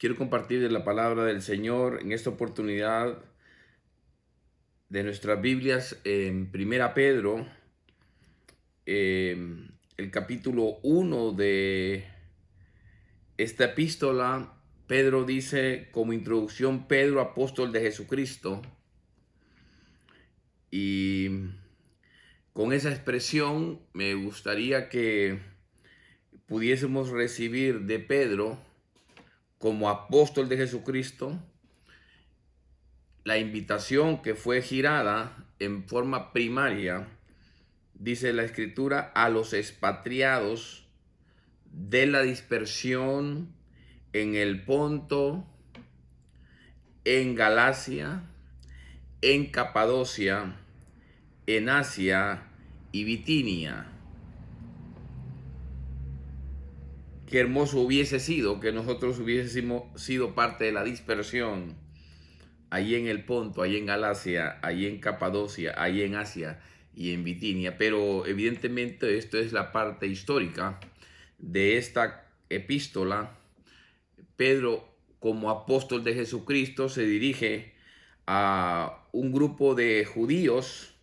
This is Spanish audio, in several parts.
Quiero compartir de la palabra del Señor en esta oportunidad de nuestras Biblias en Primera Pedro, el capítulo 1 de esta epístola. Pedro dice como introducción: Pedro, apóstol de Jesucristo. Y con esa expresión me gustaría que pudiésemos recibir de Pedro como apóstol de Jesucristo la invitación que fue girada en forma primaria, dice la Escritura, a los expatriados de la dispersión en el Ponto, en Galacia, en Capadocia, en Asia y Bitinia. Qué hermoso hubiese sido que nosotros hubiésemos sido parte de la dispersión allí en el Ponto, allí en Galacia, allí en Capadocia, allí en Asia y en Bitinia. Pero evidentemente esto es la parte histórica de esta epístola. Pedro, como apóstol de Jesucristo, se dirige a un grupo de judíos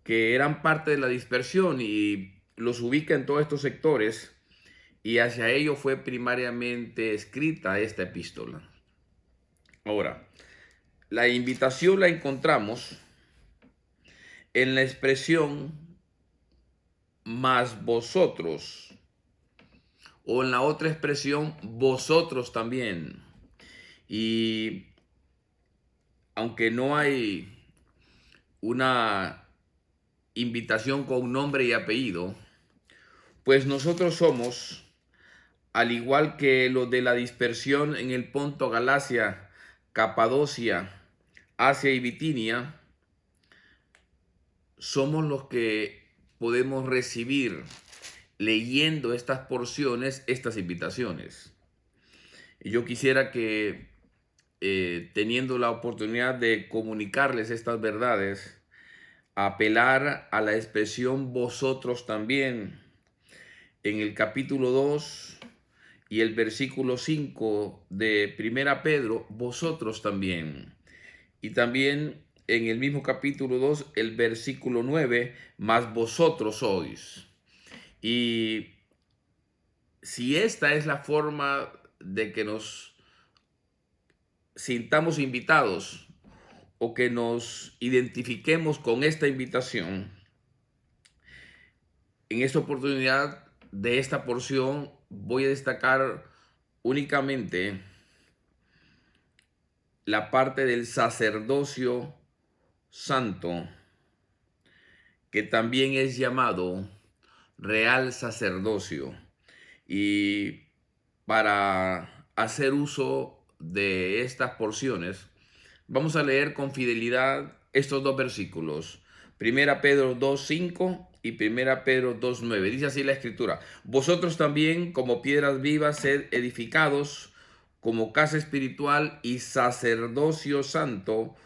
que eran parte de la dispersión y los ubica en todos estos sectores, y hacia ellos fue primariamente escrita esta epístola. Ahora, la invitación la encontramos en la expresión más vosotros, o en la otra expresión vosotros también. Y aunque no hay una invitación con nombre y apellido, pues nosotros somos, al igual que los de la dispersión en el Ponto, Galacia, Capadocia, Asia y Bitinia, somos los que podemos recibir, leyendo estas porciones, estas invitaciones. Y yo quisiera que, teniendo la oportunidad de comunicarles estas verdades, apelar a la expresión vosotros también en el capítulo 2 y el versículo 5 de Primera Pedro, vosotros también. Y también en el mismo capítulo 2, el versículo 9, más vosotros sois. Y si esta es la forma de que nos sintamos invitados o que nos identifiquemos con esta invitación, en esta oportunidad de esta porción voy a destacar únicamente la parte del sacerdocio santo, que también es llamado real sacerdocio. Y para hacer uso de estas porciones, vamos a leer con fidelidad estos dos versículos: Primera Pedro 2:5 y Primera Pedro 2:9. Dice así la Escritura: vosotros también, como piedras vivas, sed edificados como casa espiritual y sacerdocio santo,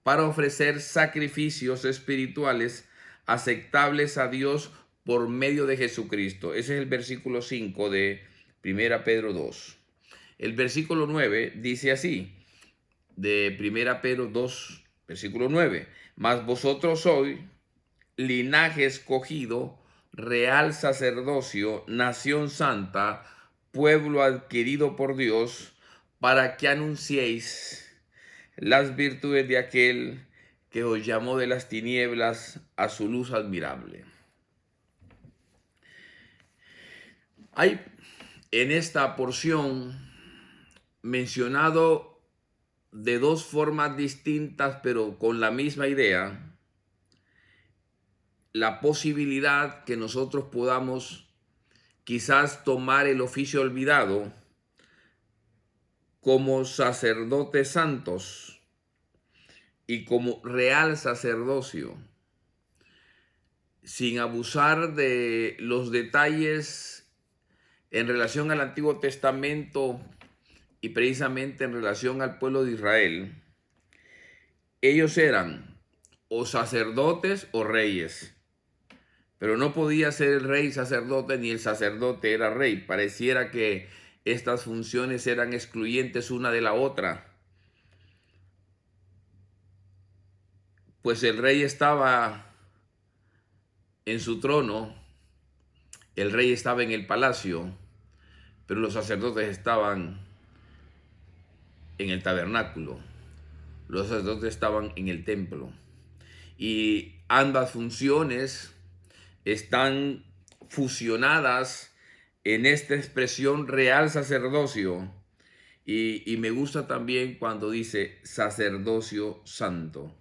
para ofrecer sacrificios espirituales aceptables a Dios por medio de Jesucristo. Ese es el versículo 5 de Primera Pedro 2. El versículo 9 dice así, de Primera Pedro 2, versículo 9: mas vosotros sois linaje escogido, real sacerdocio, nación santa, pueblo adquirido por Dios, para que anunciéis las virtudes de aquel que os llamó de las tinieblas a su luz admirable. Hay en esta porción mencionado de dos formas distintas, pero con la misma idea, la posibilidad que nosotros podamos quizás tomar el oficio olvidado como sacerdotes santos y como real sacerdocio, sin abusar de los detalles en relación al Antiguo Testamento y precisamente en relación al pueblo de Israel. Ellos eran o sacerdotes o reyes, pero no podía ser el rey sacerdote ni el sacerdote era rey. Pareciera que estas funciones eran excluyentes una de la otra. Pues el rey estaba en su trono, el rey estaba en el palacio, pero los sacerdotes estaban en el tabernáculo, los sacerdotes estaban en el templo. Y ambas funciones están fusionadas en esta expresión real sacerdocio. Y me gusta también cuando dice sacerdocio santo.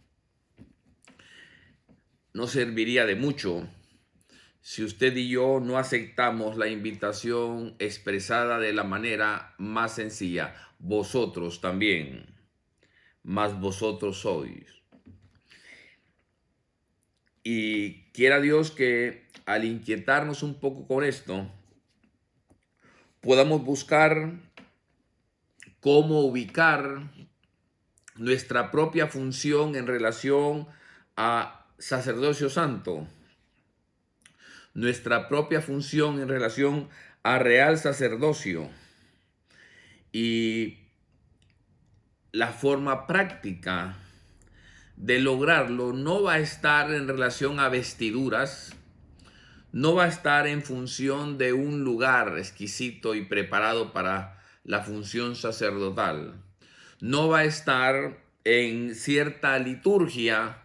No serviría de mucho si usted y yo no aceptamos la invitación expresada de la manera más sencilla. Vosotros también, mas vosotros sois. Y quiera Dios que al inquietarnos un poco con esto, podamos buscar cómo ubicar nuestra propia función en relación a sacerdocio santo, nuestra propia función en relación a real sacerdocio y la forma práctica de lograrlo no va a estar en relación a vestiduras, no va a estar en función de un lugar exquisito y preparado para la función sacerdotal, no va a estar en cierta liturgia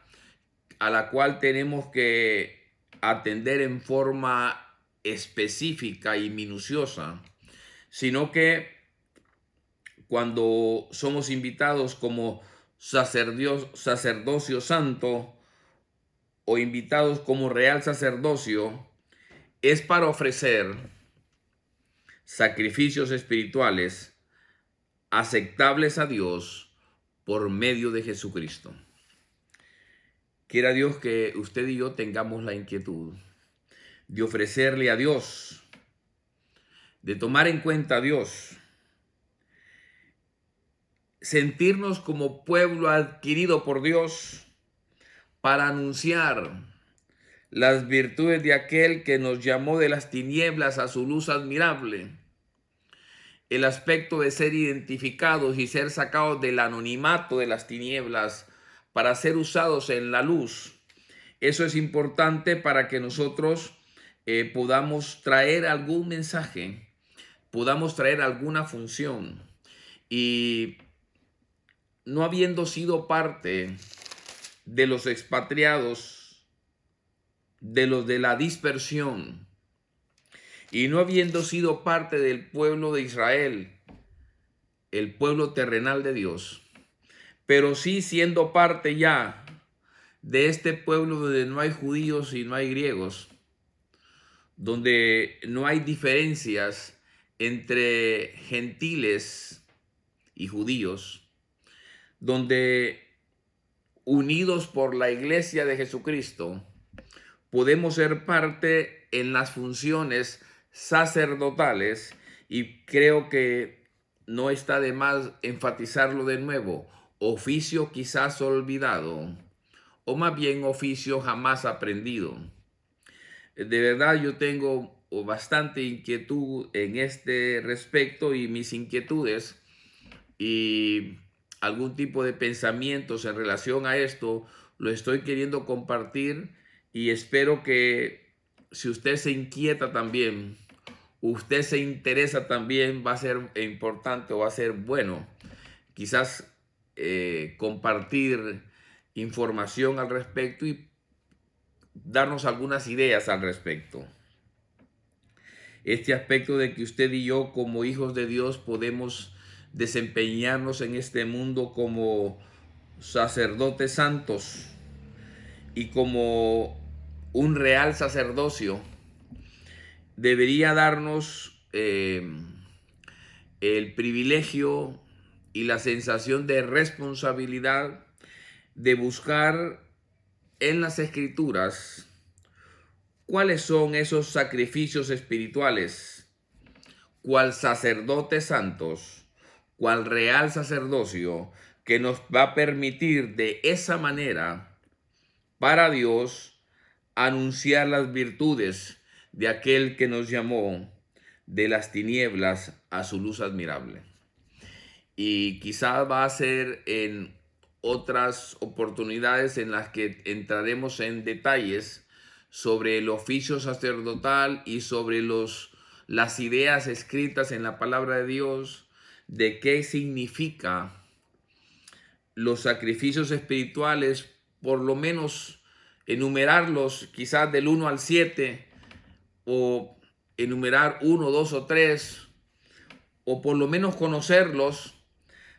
a la cual tenemos que atender en forma específica y minuciosa, sino que cuando somos invitados como sacerdocio santo o invitados como real sacerdocio, es para ofrecer sacrificios espirituales aceptables a Dios por medio de Jesucristo. Quiera Dios que usted y yo tengamos la inquietud de ofrecerle a Dios, de tomar en cuenta a Dios, sentirnos como pueblo adquirido por Dios para anunciar las virtudes de aquel que nos llamó de las tinieblas a su luz admirable, el aspecto de ser identificados y ser sacados del anonimato de las tinieblas para ser usados en la luz. Eso es importante para que nosotros podamos traer algún mensaje, podamos traer alguna función. Y no habiendo sido parte de los expatriados, de los de la dispersión, y no habiendo sido parte del pueblo de Israel, el pueblo terrenal de Dios, pero sí siendo parte ya de este pueblo donde no hay judíos y no hay griegos, donde no hay diferencias entre gentiles y judíos, donde unidos por la iglesia de Jesucristo podemos ser parte en las funciones sacerdotales, y creo que no está de más enfatizarlo de nuevo: oficio quizás olvidado, o más bien oficio jamás aprendido. De verdad yo tengo bastante inquietud en este respecto, y mis inquietudes y algún tipo de pensamientos en relación a esto lo estoy queriendo compartir, y espero que si usted se inquieta también, usted se interesa también, va a ser importante o va a ser bueno quizás compartir información al respecto y darnos algunas ideas al respecto. Este aspecto de que usted y yo como hijos de Dios podemos desempeñarnos en este mundo como sacerdotes santos y como un real sacerdocio debería darnos el privilegio y la sensación de responsabilidad de buscar en las Escrituras cuáles son esos sacrificios espirituales, cual sacerdotes santos, cual real sacerdocio, que nos va a permitir de esa manera para Dios anunciar las virtudes de aquel que nos llamó de las tinieblas a su luz admirable. Y quizás va a ser en otras oportunidades en las que entraremos en detalles sobre el oficio sacerdotal y sobre las ideas escritas en la palabra de Dios de qué significa los sacrificios espirituales, por lo menos enumerarlos quizás del 1 al 7, o enumerar 1, 2 o 3, o por lo menos conocerlos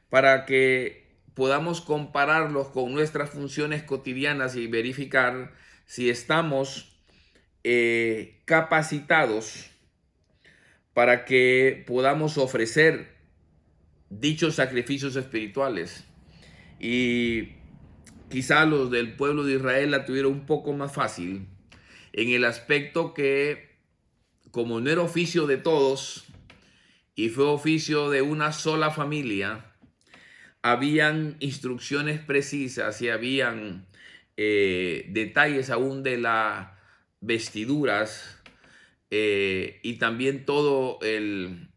para que podamos compararlos con nuestras funciones cotidianas y verificar si estamos capacitados para que podamos ofrecer dichos sacrificios espirituales. Y quizá los del pueblo de Israel la tuvieron un poco más fácil en el aspecto que, como no era oficio de todos y fue oficio de una sola familia, habían instrucciones precisas y habían detalles aún de las vestiduras, y también todo el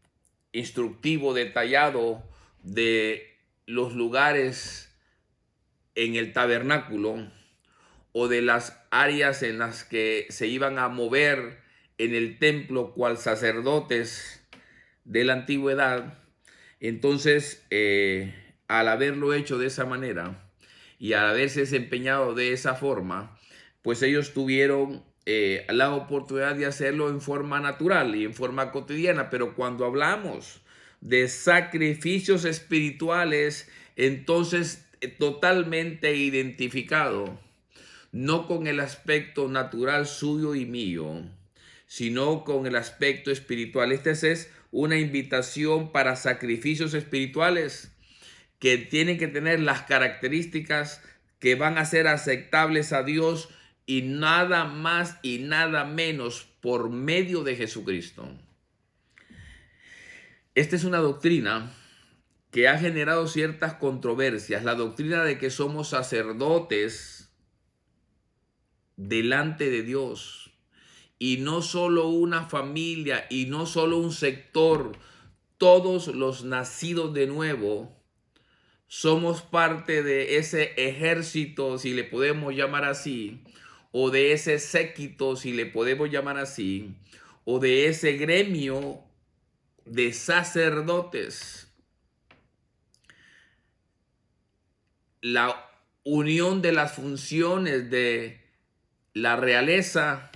instructivo detallado de los lugares en el tabernáculo o de las áreas en las que se iban a mover en el templo cual sacerdotes de la antigüedad. Entonces, al haberlo hecho de esa manera y al haberse desempeñado de esa forma, pues ellos tuvieron la oportunidad de hacerlo en forma natural y en forma cotidiana. Pero cuando hablamos de sacrificios espirituales, entonces totalmente identificado, no con el aspecto natural suyo y mío, sino con el aspecto espiritual. Esta es una invitación para sacrificios espirituales que tienen que tener las características que van a ser aceptables a Dios, y nada más y nada menos por medio de Jesucristo. Esta es una doctrina que ha generado ciertas controversias, la doctrina de que somos sacerdotes delante de Dios, y no solo una familia y no solo un sector, todos los nacidos de nuevo somos parte de ese ejército, si le podemos llamar así, o de ese séquito, si le podemos llamar así, o de ese gremio de sacerdotes. La unión de las funciones de la realeza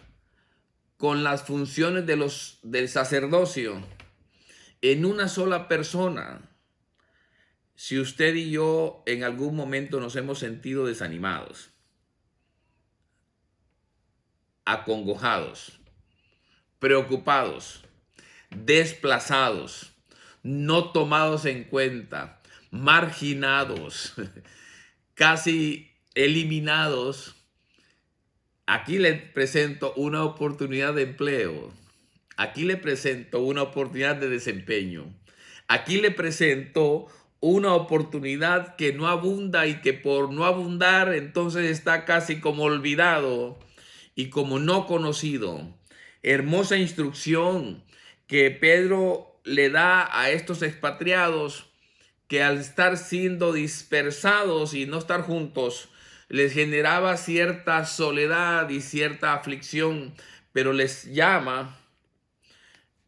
con las funciones del sacerdocio en una sola persona. Si usted y yo en algún momento nos hemos sentido desanimados, acongojados, preocupados, desplazados, no tomados en cuenta, marginados, casi eliminados, aquí le presento una oportunidad de empleo. Aquí le presento una oportunidad de desempeño. Aquí le presento una oportunidad que no abunda y que por no abundar entonces está casi como olvidado y como no conocido. Hermosa instrucción que Pedro le da a estos expatriados, que al estar siendo dispersados y no estar juntos, les generaba cierta soledad y cierta aflicción, pero les llama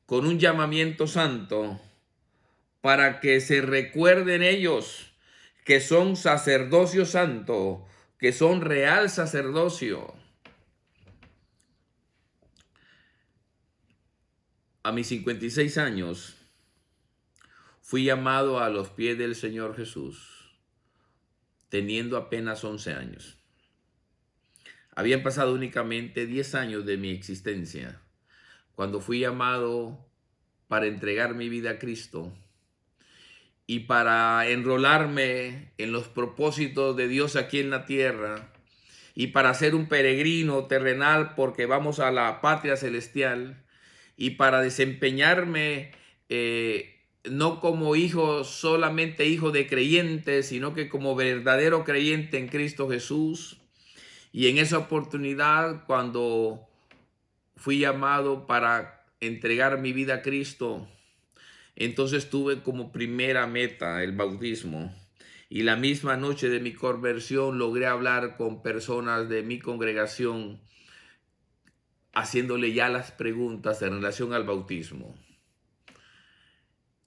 con un llamamiento santo para que se recuerden ellos que son sacerdocio santo, que son real sacerdocio. A mis 56 años fui llamado a los pies del Señor Jesús, teniendo apenas 11 años. Habían pasado únicamente 10 años de mi existencia cuando fui llamado para entregar mi vida a Cristo y para enrolarme en los propósitos de Dios aquí en la tierra, y para ser un peregrino terrenal porque vamos a la patria celestial, y para desempeñarme no como hijo, solamente hijo de creyentes, sino que como verdadero creyente en Cristo Jesús. Y en esa oportunidad, cuando fui llamado para entregar mi vida a Cristo, entonces tuve como primera meta el bautismo. Y la misma noche de mi conversión logré hablar con personas de mi congregación, haciéndole ya las preguntas en relación al bautismo.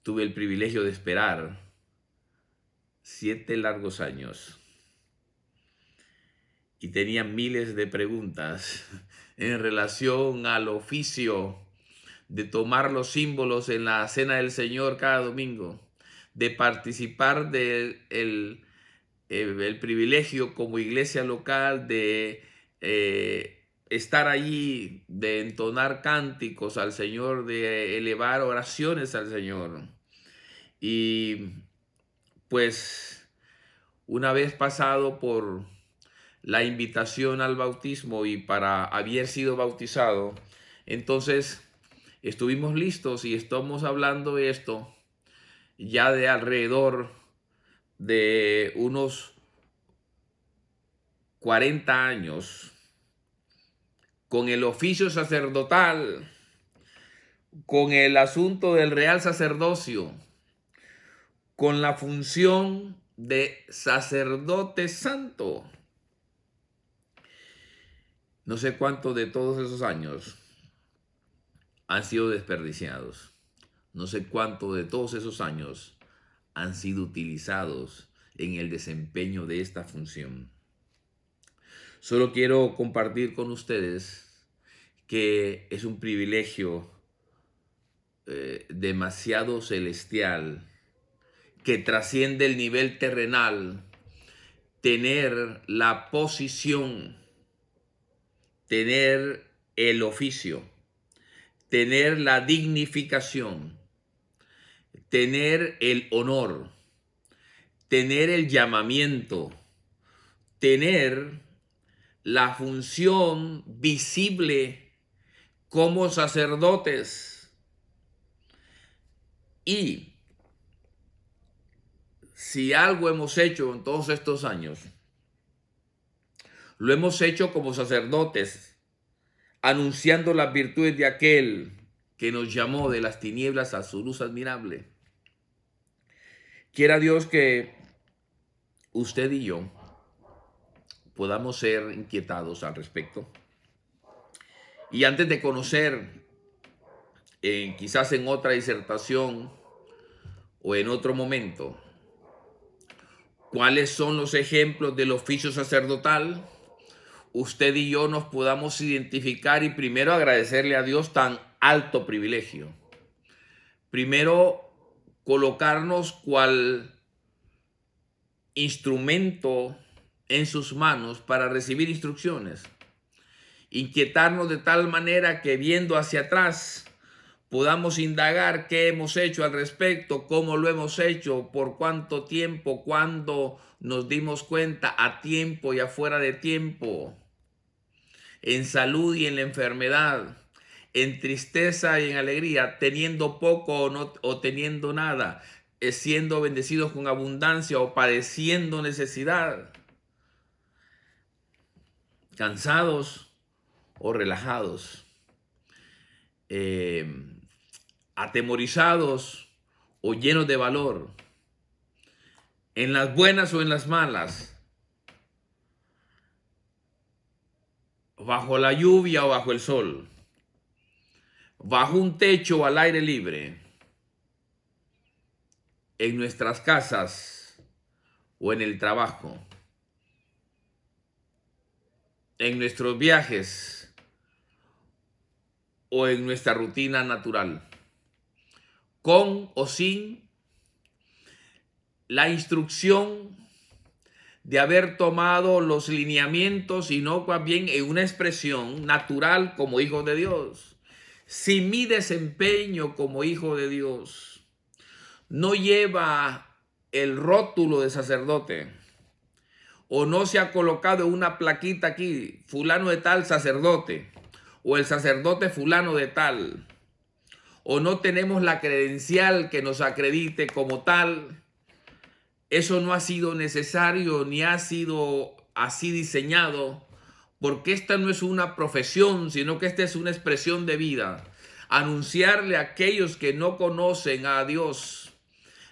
Tuve el privilegio de esperar 7 largos años y tenía miles de preguntas en relación al oficio de tomar los símbolos en la cena del Señor cada domingo, de participar del el privilegio como iglesia local de estar allí, de entonar cánticos al Señor, de elevar oraciones al Señor. Y pues una vez pasado por la invitación al bautismo y para haber sido bautizado, entonces estuvimos listos y estamos hablando de esto ya de alrededor de unos 40 años, con el oficio sacerdotal, con el asunto del real sacerdocio, con la función de sacerdote santo. No sé cuántos de todos esos años han sido desperdiciados. No sé cuántos de todos esos años han sido utilizados en el desempeño de esta función. Solo quiero compartir con ustedes que es un privilegio demasiado celestial, que trasciende el nivel terrenal, tener la posición, tener el oficio, tener la dignificación, tener el honor, tener el llamamiento, tener la función visible como sacerdotes. Y si algo hemos hecho en todos estos años, lo hemos hecho como sacerdotes, anunciando las virtudes de aquel que nos llamó de las tinieblas a su luz admirable. Quiera Dios que usted y yo podamos ser inquietados al respecto. Y antes de conocer, quizás en otra disertación o en otro momento, cuáles son los ejemplos del oficio sacerdotal, usted y yo nos podamos identificar y primero agradecerle a Dios tan alto privilegio. Primero, colocarnos cual instrumento en sus manos para recibir instrucciones. Inquietarnos de tal manera que viendo hacia atrás podamos indagar qué hemos hecho al respecto, cómo lo hemos hecho, por cuánto tiempo, cuándo nos dimos cuenta, a tiempo y afuera de tiempo, en salud y en la enfermedad, en tristeza y en alegría, teniendo poco o teniendo nada, siendo bendecidos con abundancia o padeciendo necesidad, cansados o relajados, atemorizados o llenos de valor, en las buenas o en las malas, bajo la lluvia o bajo el sol, bajo un techo o al aire libre, en nuestras casas o en el trabajo, en nuestros viajes o en nuestra rutina natural, con o sin la instrucción de haber tomado los lineamientos y no más bien en una expresión natural como hijo de Dios. Si mi desempeño como hijo de Dios no lleva el rótulo de sacerdote o no se ha colocado una plaquita aquí, fulano de tal sacerdote, o el sacerdote fulano de tal, o no tenemos la credencial que nos acredite como tal, eso no ha sido necesario ni ha sido así diseñado, porque esta no es una profesión, sino que esta es una expresión de vida. anunciarle a aquellos que no conocen a Dios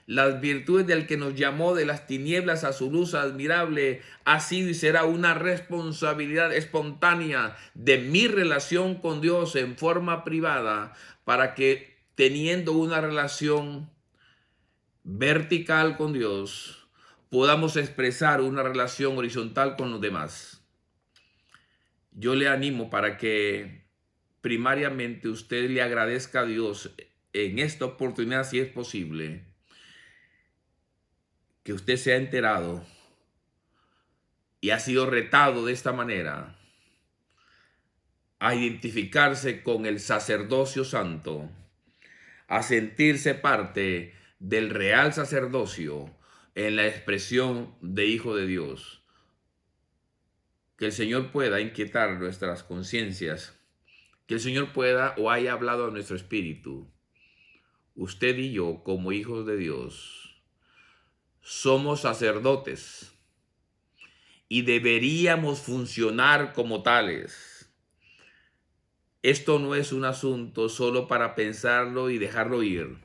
las virtudes del que nos llamó de las tinieblas a su luz admirable. Ha sido y será una responsabilidad espontánea de mi relación con Dios en forma privada, para que, teniendo una relación vertical con Dios, podamos expresar una relación horizontal con los demás. Yo le animo para que primariamente usted le agradezca a Dios en esta oportunidad, si es posible, que usted se ha enterado y ha sido retado de esta manera a identificarse con el sacerdocio santo, a sentirse parte del real sacerdocio en la expresión de hijo de Dios. Que el Señor pueda inquietar nuestras conciencias, que el Señor pueda o haya hablado a nuestro espíritu. Usted y yo, como hijos de Dios, somos sacerdotes y deberíamos funcionar como tales. Esto no es un asunto solo para pensarlo y dejarlo ir.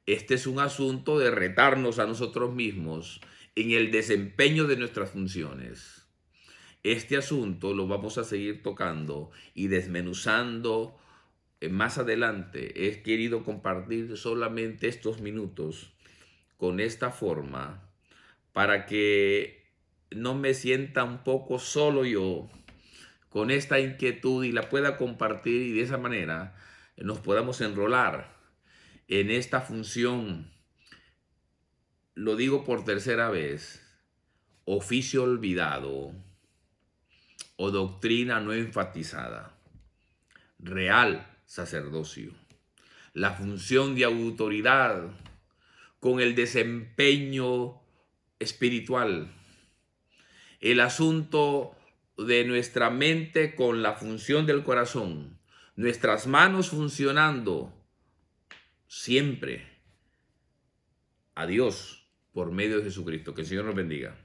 Este es un asunto de retarnos a nosotros mismos en el desempeño de nuestras funciones. Este asunto lo vamos a seguir tocando y desmenuzando más adelante. He querido compartir solamente estos minutos con esta forma para que no me sienta un poco solo yo con esta inquietud y la pueda compartir, y de esa manera nos podamos enrolar en esta función. Lo digo por tercera vez: oficio olvidado o doctrina no enfatizada. Real sacerdocio. La función de autoridad con el desempeño espiritual. El asunto de nuestra mente con la función del corazón. Nuestras manos funcionando siempre a Dios por medio de Jesucristo. Que el Señor nos bendiga.